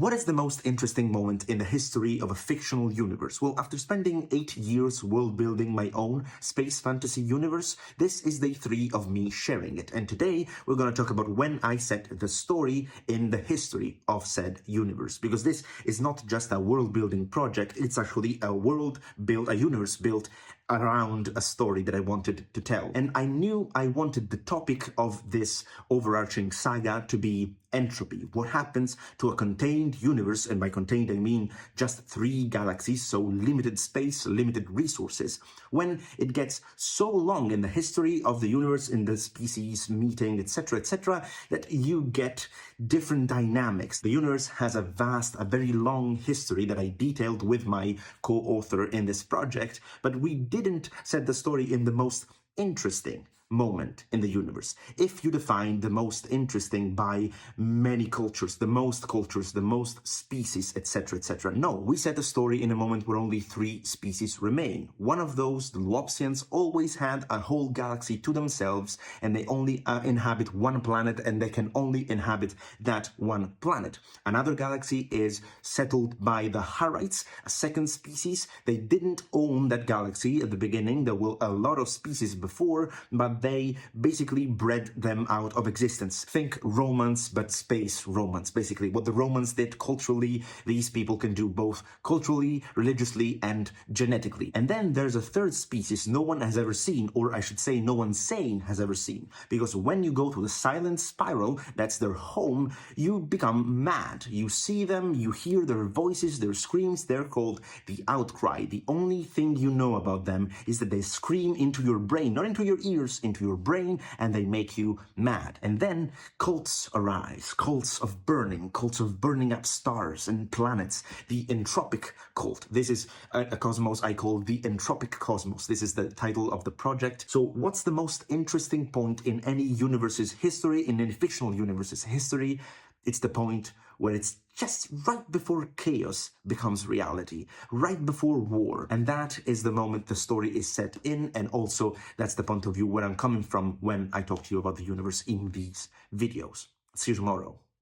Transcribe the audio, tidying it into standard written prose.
What is the most interesting moment in the history of a fictional universe? Well, after spending 8 years world building my own space fantasy universe, this is day 3 of me sharing it. And today we're going to talk about when I set the story in the history of said universe. Because this is not just a world building project, it's actually a universe built around a story that I wanted to tell. And I knew I wanted the topic of this overarching saga to be entropy. What happens to a contained universe, and by contained I mean just 3 galaxies, so limited space, limited resources, when it gets so long in the history of the universe, in the species meeting, etc., that you get different dynamics. The universe has a very long history that I detailed with my co-author in this project, but we didn't set the story in the most interesting moment in the universe. If you define the most interesting by many cultures, the most species, etc. No, we set the story in a moment where only 3 species remain. One of those, the Lopsians, always had a whole galaxy to themselves, and they only inhabit one planet, and they can only inhabit that one planet. Another galaxy is settled by the Harites, a second species. They didn't own that galaxy at the beginning. There were a lot of species before, but they basically bred them out of existence. Think Romance, but space romance. Basically, what the Romans did culturally, these people can do both culturally, religiously, and genetically. And then there's a third species no one has ever seen, or I should say no one sane has ever seen. Because when you go to the silent spiral, that's their home, you become mad. You see them, you hear their voices, their screams, they're called the Outcry. The only thing you know about them is that they scream into your brain, not into your ears, into your brain, and they make you mad. And then cults arise, cults of burning up stars and planets. The entropic cult. This is a cosmos I call the entropic cosmos. This is the title of the project. So what's the most interesting point in any universe's history, in any fictional universe's history? It's the point where it's just right before chaos becomes reality, right before war. And that is the moment the story is set in, and also that's the point of view where I'm coming from when I talk to you about the universe in these videos. See you tomorrow.